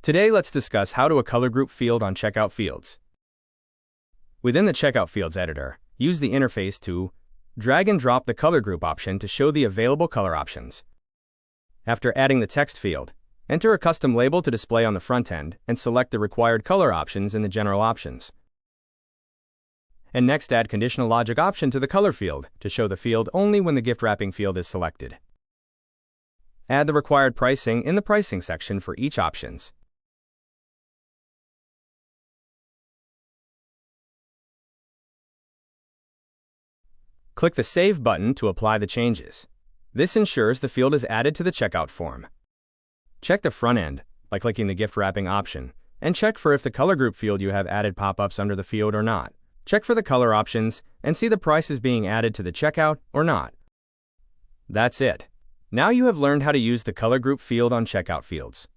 Today, let's discuss how to a color group field on checkout fields. Within the Checkout Fields editor, use the interface to drag and drop the color group option to show the available color options. After adding the text field, enter a custom label to display on the front end and select the required color options in the general options. And next, add Conditional Logic option to the color field to show the field only when the gift wrapping field is selected. Add the required pricing in the pricing section for each options. Click the Save button to apply the changes. This ensures the field is added to the checkout form. Check the front end by clicking the gift wrapping option, and check for if the color group field you have added pop-ups under the field or not. Check for the color options and see the prices being added to the checkout or not. That's it. Now you have learned how to use the color group field on checkout fields.